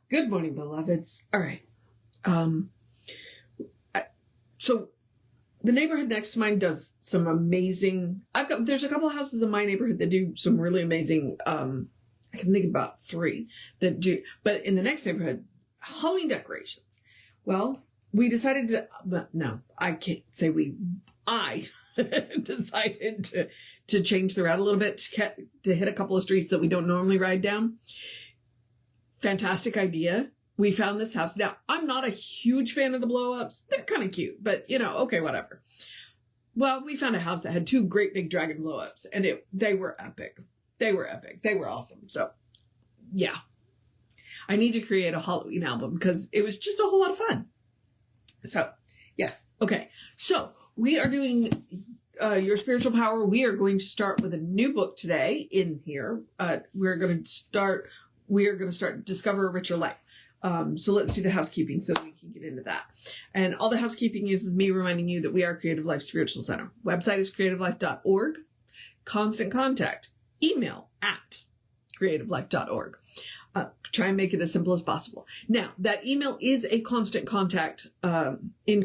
Good morning, beloveds. All right. So the neighborhood next to mine does some amazing, there's a couple of houses in my neighborhood that do some really amazing, I can think about 3 that do, but in the next neighborhood, Halloween decorations. Well, we decided I decided to change the route a little bit to hit a couple of streets that we don't normally ride down. Fantastic idea. We found this house. Now, I'm not a huge fan of the blow-ups. They're kind of cute, but okay, whatever. Well, we found a house that had 2 great big dragon blow-ups, and they were epic. They were epic. They were awesome. So, yeah. I need to create a Halloween album because it was just a whole lot of fun. So, yes. Okay. So, we are doing Your Spiritual Power. We are going to start with a new book today in here. We're going to start Discover a Richer Life. So let's do the housekeeping so that we can get into that. And all the housekeeping is me reminding you that we are Creative Life Spiritual Center. Website is creativelife.org. Constant contact. Email at creativelife.org. Try and make it as simple as possible. Now, that email is a constant contact. We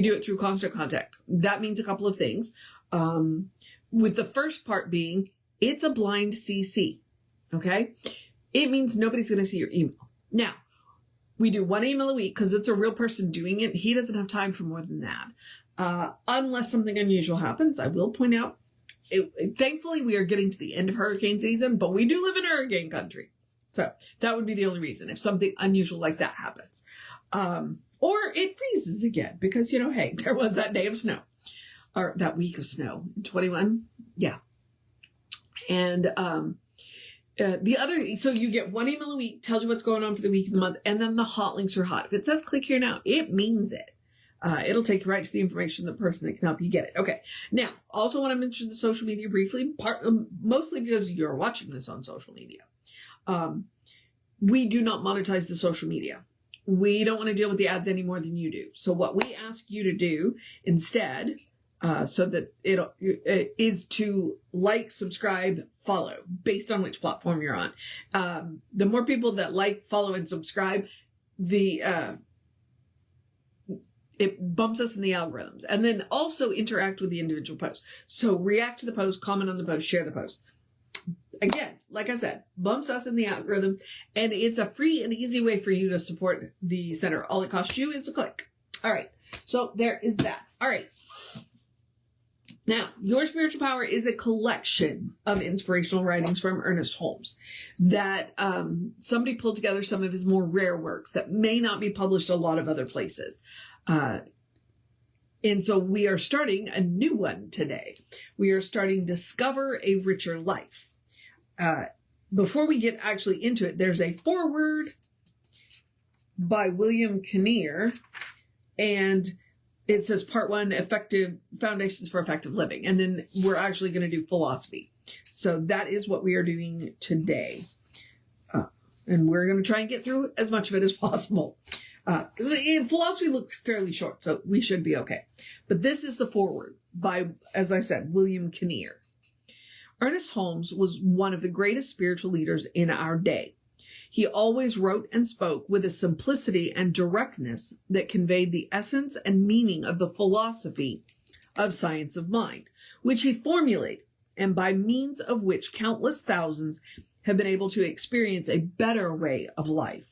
do it through constant contact. That means a couple of things. With the first part being, it's a blind CC. Okay? It means nobody's going to see your email. Now, we do 1 email a week because it's a real person doing it. He doesn't have time for more than that. Unless something unusual happens, I will point out. Thankfully, we are getting to the end of hurricane season, but we do live in hurricane country. So that would be the only reason if something unusual like that happens. Or it freezes again because, hey, there was that day of snow or that week of snow in 21. Yeah. And, so you get 1 email a week, tells you what's going on for the week and the month, and then the hot links are hot. If it says click here now, it means it. It'll take you right to the information, the person that can help you get it. Okay. Now, also want to mention the social media briefly, mostly because you're watching this on social media. We do not monetize the social media. We don't want to deal with the ads any more than you do. So what we ask you to do instead, so that it is to like, subscribe, follow based on which platform you're on. The more people that like, follow, and subscribe, it bumps us in the algorithms. And then also interact with the individual post. So react to the post, comment on the post, share the post. Again, like I said, bumps us in the algorithm, and it's a free and easy way for you to support the center. All it costs you is a click. All right. So there is that. All right. Now, Your Spiritual Power is a collection of inspirational writings from Ernest Holmes that somebody pulled together some of his more rare works that may not be published a lot of other places. And so we are starting a new one today. We are starting Discover a Richer Life. Before we get actually into it, there's a foreword by William Kinnear, and it says part 1, effective foundations for effective living. And then we're actually going to do philosophy. So that is what we are doing today. And we're going to try and get through as much of it as possible. Philosophy looks fairly short, so we should be okay. But this is the foreword by, as I said, William Kinnear. Ernest Holmes was one of the greatest spiritual leaders in our day. He always wrote and spoke with a simplicity and directness that conveyed the essence and meaning of the philosophy of science of mind, which he formulated, and by means of which countless thousands have been able to experience a better way of life.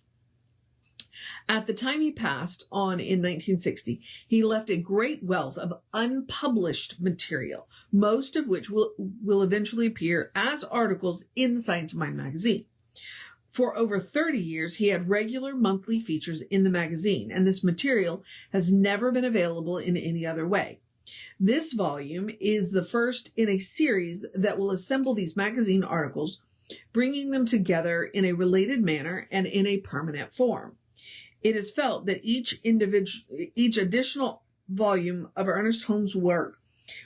At the time he passed on in 1960, he left a great wealth of unpublished material, most of which will eventually appear as articles in Science of Mind magazine. For over 30 years, he had regular monthly features in the magazine, and this material has never been available in any other way. This volume is the first in a series that will assemble these magazine articles, bringing them together in a related manner and in a permanent form. It is felt that each additional volume of Ernest Holmes' work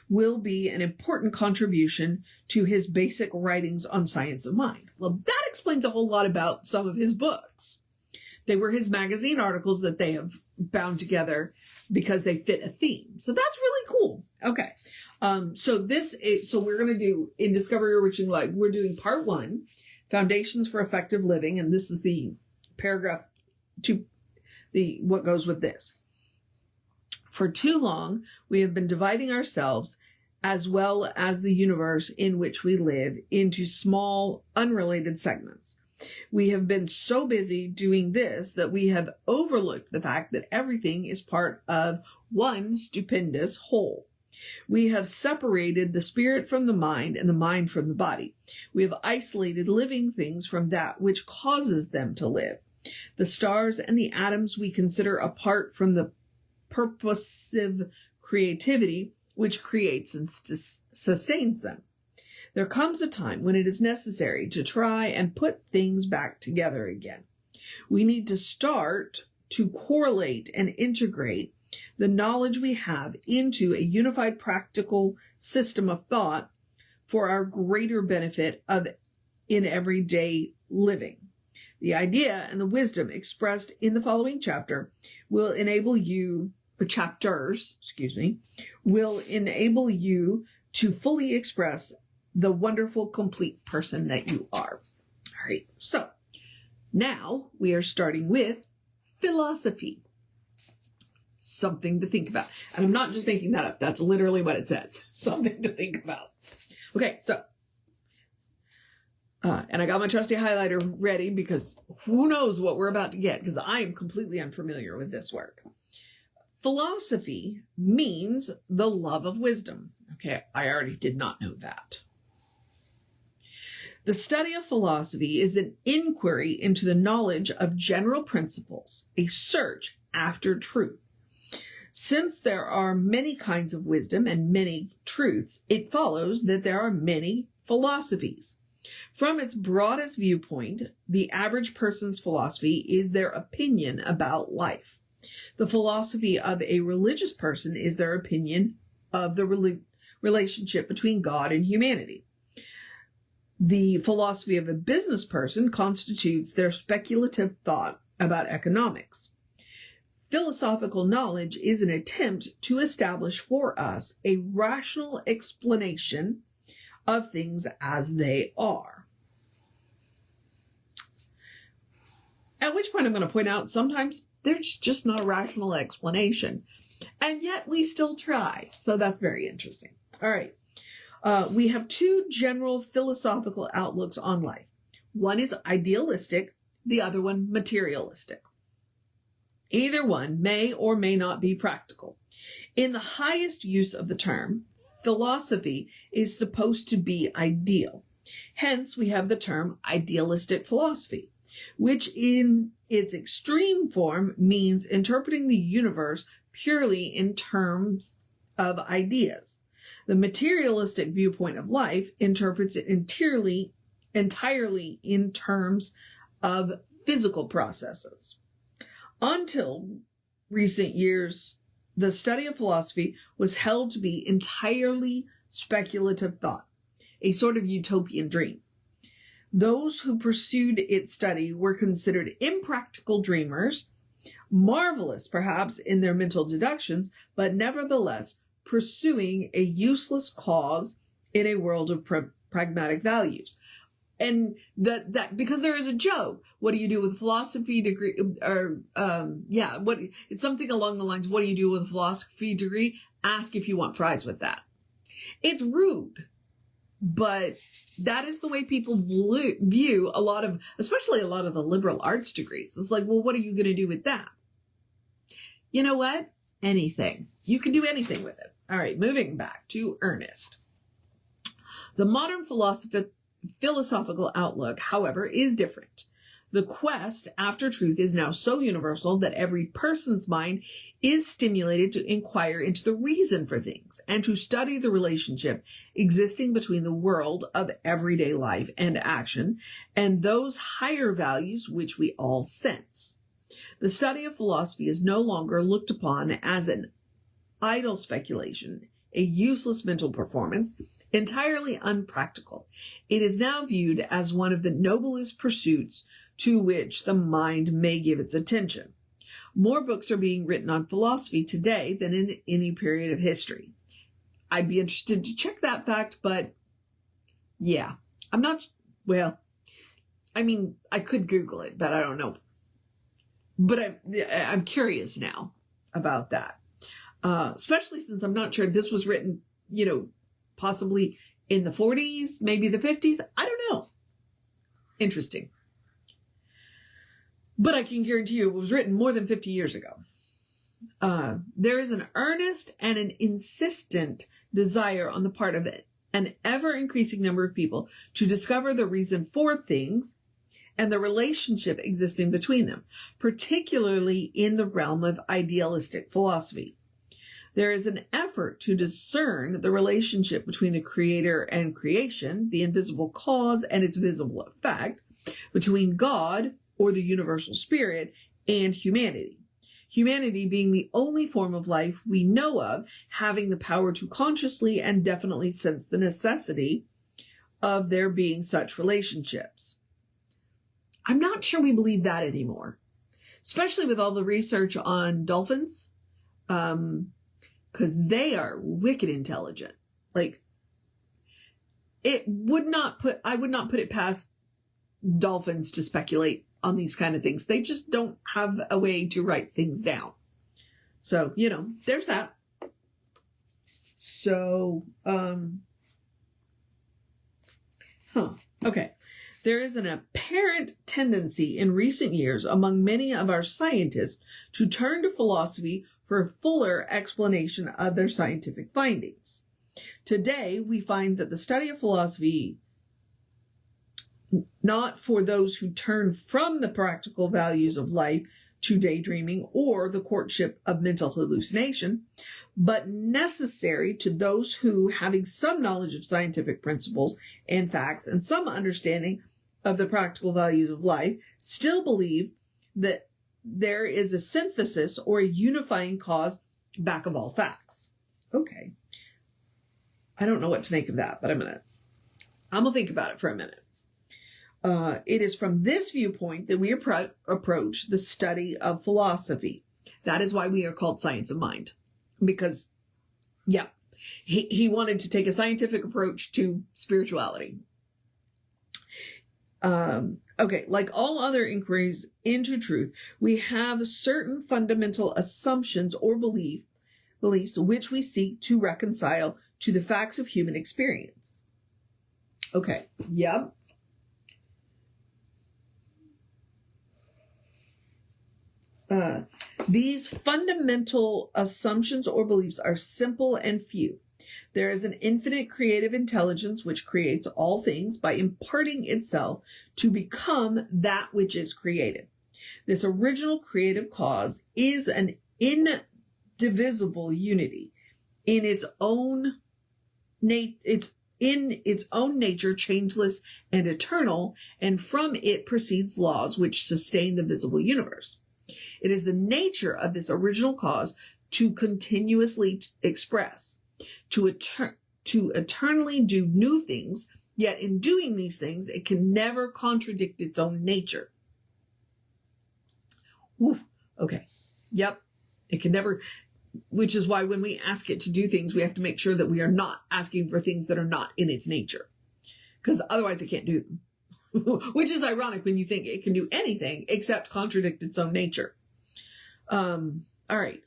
will be an important contribution to his basic writings on science of mind. Well, that explains a whole lot about some of his books. They were his magazine articles that they have bound together because they fit a theme. So that's really cool. Okay. So we're going to do in Discover Your Richer Life, we're doing part 1, Foundations for Effective Living. And this is the paragraph what goes with this. For too long, we have been dividing ourselves as well as the universe in which we live into small, unrelated segments. We have been so busy doing this that we have overlooked the fact that everything is part of one stupendous whole. We have separated the spirit from the mind and the mind from the body. We have isolated living things from that which causes them to live. The stars and the atoms we consider apart from the purposive creativity which creates and sustains them. There comes a time when it is necessary to try and put things back together again. We need to start to correlate and integrate the knowledge we have into a unified practical system of thought for our greater benefit in everyday living. The idea and the wisdom expressed in the following chapters will enable you to fully express the wonderful, complete person that you are. All right, so now we are starting with philosophy. Something to think about. And I'm not just making that up. That's literally what it says. Something to think about. Okay, so, and I got my trusty highlighter ready because who knows what we're about to get, because I am completely unfamiliar with this work. Philosophy means the love of wisdom. Okay, I already did not know that. The study of philosophy is an inquiry into the knowledge of general principles, a search after truth. Since there are many kinds of wisdom and many truths, it follows that there are many philosophies. From its broadest viewpoint, the average person's philosophy is their opinion about life. The philosophy of a religious person is their opinion of the relationship between God and humanity. The philosophy of a business person constitutes their speculative thought about economics. Philosophical knowledge is an attempt to establish for us a rational explanation of things as they are. At which point I'm going to point out sometimes there's just not a rational explanation. And yet we still try. So that's very interesting. All right. We have two general philosophical outlooks on life. One is idealistic, the other one materialistic. Either one may or may not be practical. In the highest use of the term, philosophy is supposed to be ideal. Hence, we have the term idealistic philosophy, which in its extreme form means interpreting the universe purely in terms of ideas. The materialistic viewpoint of life interprets it entirely in terms of physical processes. Until recent years, the study of philosophy was held to be entirely speculative thought, a sort of utopian dream. Those who pursued its study were considered impractical dreamers, marvelous perhaps in their mental deductions, but nevertheless pursuing a useless cause in a world of pragmatic values. And that because there is a joke. What do you do with a philosophy degree? It's something along the lines, what do you do with a philosophy degree? Ask if you want fries with that. It's rude, but that is the way people view especially a lot of the liberal arts degrees. It's like, well, what are you going to do with that? You know what? Anything. You can do anything with it. All right, moving back to Ernest. The modern philosophical outlook, however, is different. The quest after truth is now so universal that every person's mind is stimulated to inquire into the reason for things and to study the relationship existing between the world of everyday life and action and those higher values which we all sense. The study of philosophy is no longer looked upon as an idle speculation, a useless mental performance, entirely unpractical. It is now viewed as one of the noblest pursuits to which the mind may give its attention. More books are being written on philosophy today than in any period of history. I'd be interested to check that fact, but yeah, I could Google it, but I don't know. But I'm curious now about that, especially since I'm not sure this was written, possibly in the 40s, maybe the 50s. I don't know. Interesting. But I can guarantee you it was written more than 50 years ago. There is an earnest and an insistent desire on the part of an ever-increasing number of people to discover the reason for things and the relationship existing between them, particularly in the realm of idealistic philosophy. There is an effort to discern the relationship between the creator and creation, the invisible cause and its visible effect, between God or the universal spirit and humanity. Humanity being the only form of life we know of having the power to consciously and definitely sense the necessity of there being such relationships. I'm not sure we believe that anymore, especially with all the research on dolphins, because they are wicked intelligent. Like, I would not put it past dolphins to speculate on these kind of things. They just don't have a way to write things down. So, there's that. So, okay. There is an apparent tendency in recent years among many of our scientists to turn to philosophy for a fuller explanation of their scientific findings. Today, we find that the study of philosophy, not for those who turn from the practical values of life to daydreaming or the courtship of mental hallucination, but necessary to those who, having some knowledge of scientific principles and facts and some understanding of the practical values of life, still believe that there is a synthesis or a unifying cause back of all facts. Okay. I don't know what to make of that, but I'm gonna think about it for a minute. It is from this viewpoint that we approach the study of philosophy. That is why we are called Science of Mind. Because, he wanted to take a scientific approach to spirituality. Okay, like all other inquiries into truth, we have certain fundamental assumptions or beliefs which we seek to reconcile to the facts of human experience. Okay, yep. These fundamental assumptions or beliefs are simple and few. There is an infinite creative intelligence which creates all things by imparting itself to become that which is created. This original creative cause is an indivisible unity in its own nature, changeless and eternal, and from it proceeds laws which sustain the visible universe. It is the nature of this original cause to continuously express, to eternally do new things, yet in doing these things, it can never contradict its own nature. Whew. Okay. Yep. It can never, which is why when we ask it to do things, we have to make sure that we are not asking for things that are not in its nature, because otherwise it can't do them. Which is ironic when you think it can do anything except contradict its own nature. All right.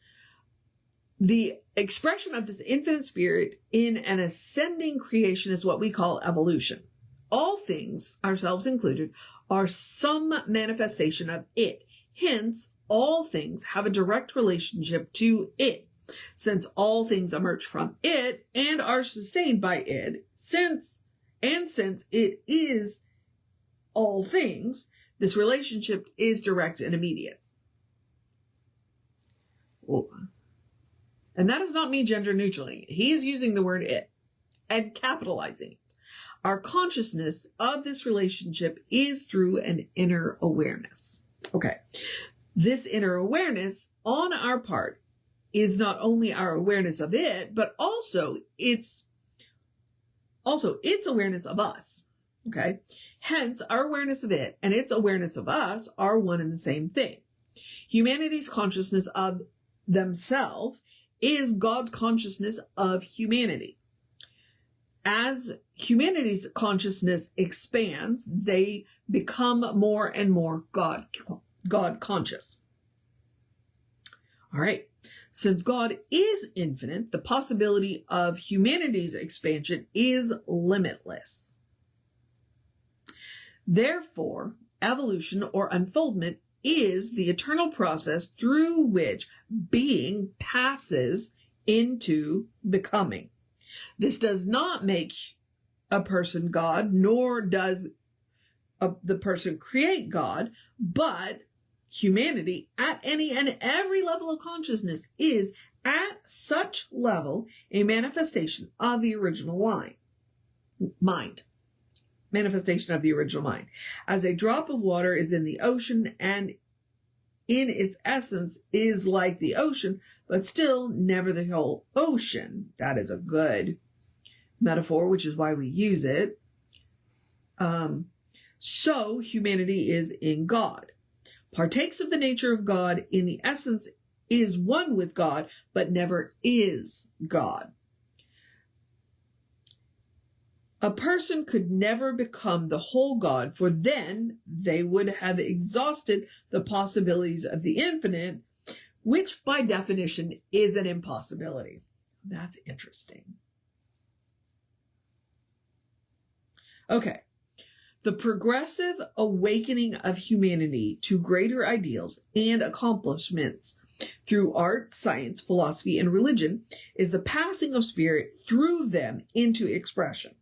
The expression of this infinite spirit in an ascending creation is what we call evolution. All things, ourselves included, are some manifestation of it. Hence, all things have a direct relationship to it, since all things emerge from it and are sustained by it. Since it is all things, this relationship is direct and immediate. And that does not mean gender neutrally. He is using the word it and capitalizing it. Our consciousness of this relationship is through an inner awareness. Okay. This inner awareness on our part is not only our awareness of it, but also its awareness of us. Okay. Hence, our awareness of it and its awareness of us are one and the same thing. Humanity's consciousness of themselves is God's consciousness of humanity. As humanity's consciousness expands, they become more and more God conscious. All right. Since God is infinite, the possibility of humanity's expansion is limitless. Therefore, evolution or unfoldment is the eternal process through which being passes into becoming. This does not make a person God, nor does the person create God, but humanity at any and every level of consciousness is at such level a manifestation of the original mind. Manifestation of the original mind. As a drop of water is in the ocean and in its essence is like the ocean, but still never the whole ocean. That is a good metaphor, which is why we use it. So humanity is in God. Partakes of the nature of God, in the essence is one with God, but never is God. A person could never become the whole God, for then they would have exhausted the possibilities of the infinite, which by definition is an impossibility. That's interesting. Okay. The progressive awakening of humanity to greater ideals and accomplishments through art, science, philosophy, and religion is the passing of spirit through them into expression.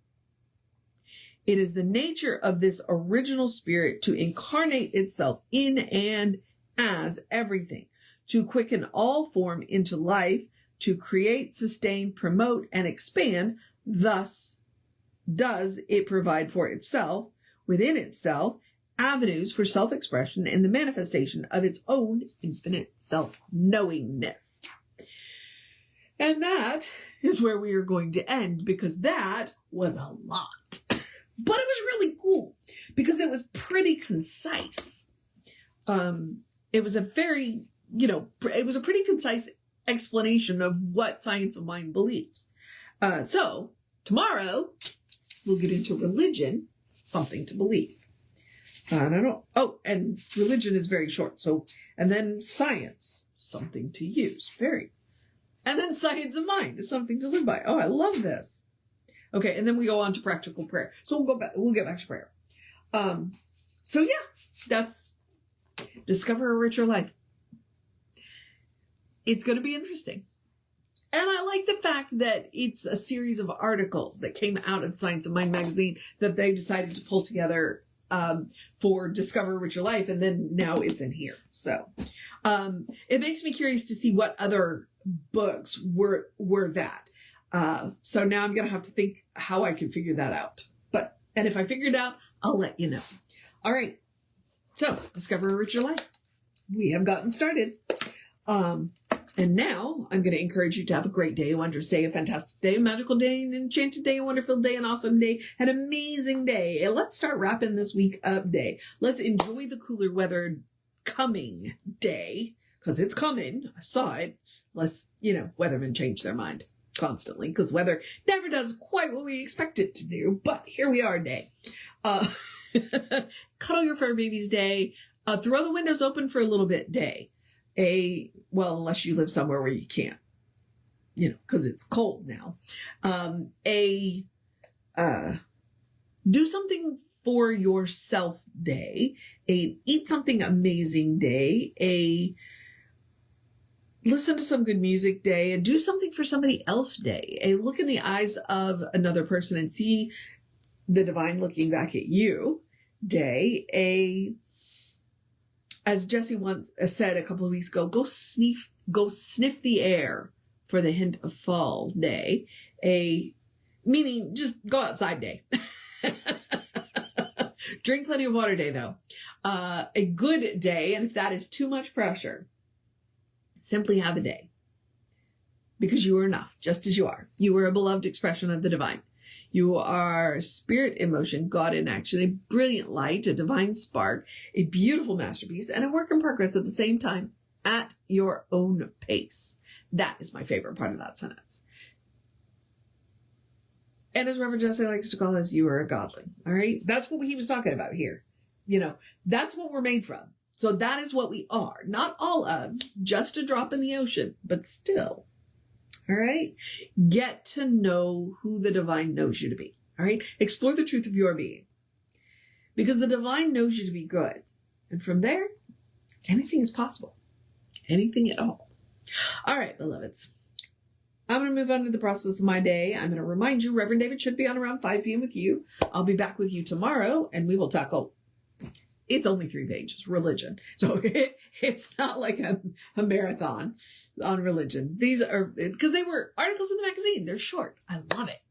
It is the nature of this original spirit to incarnate itself in and as everything, to quicken all form into life, to create, sustain, promote, and expand. Thus does it provide for itself, within itself, avenues for self-expression and the manifestation of its own infinite self-knowingness. And that is where we are going to end, because that was a lot. But it was really cool because it was pretty concise. It was a very, it was a pretty concise explanation of what science of mind believes. So tomorrow we'll get into religion, something to believe. I don't know. Oh, and religion is very short. So, and then science, something to use. And then science of mind is something to live by. Oh, I love this. Okay, and then we go on to practical prayer. So we'll get back to prayer. So yeah, that's Discover a Richer Life. It's going to be interesting. And I like the fact that it's a series of articles that came out of Science of Mind magazine that they decided to pull together for Discover a Richer Life, and then now it's in here. So it makes me curious to see what other books were that. So now I'm going to have to think how I can figure that out. And if I figure it out, I'll let you know. All right. So Discover a Richer Life. We have gotten started. And now I'm going to encourage you to have a great day, a wondrous day, a fantastic day, a magical day, an enchanted day, a wonderful day, an awesome day, an amazing day. And let's start wrapping this week up day. Let's enjoy the cooler weather coming day, because it's coming. I saw it. Unless, weathermen change their mind constantly, because weather never does quite what we expect it to do. But here we are day. Cuddle your fur babies day. Throw the windows open for a little bit day. Unless you live somewhere where you can't, because it's cold now. Do something for yourself day. Eat something amazing day. Listen to some good music day, and do something for somebody else day. Look in the eyes of another person and see the divine looking back at you day. As Jesse once said a couple of weeks ago, go sniff the air for the hint of fall day. Meaning just go outside day. Drink plenty of water day though. A good day, and if that is too much pressure, simply have a day. Because you are enough, just as you are. You are a beloved expression of the divine. You are spirit in motion, God in action, a brilliant light, a divine spark, a beautiful masterpiece, and a work in progress at the same time, at your own pace. That is my favorite part of that sentence. And as Reverend Jesse likes to call us, you are a godling. All right? That's what he was talking about here. That's what we're made from. So that is what we are. Not all of, just a drop in the ocean, but still. All right? Get to know who the divine knows you to be. All right? Explore the truth of your being. Because the divine knows you to be good. And from there, anything is possible. Anything at all. All right, beloveds. I'm going to move on to the process of my day. I'm going to remind you, Reverend David should be on around 5 p.m. with you. I'll be back with you tomorrow, and we will tackle, it's only 3 pages, religion. So it's not like a marathon on religion. These are, because they were articles in the magazine. They're short. I love it.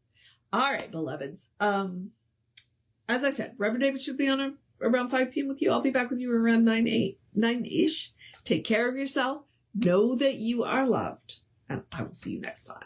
All right, beloveds. As I said, Reverend David should be on around 5 p.m. with you. I'll be back with you around 9-ish. Take care of yourself. Know that you are loved. And I will see you next time.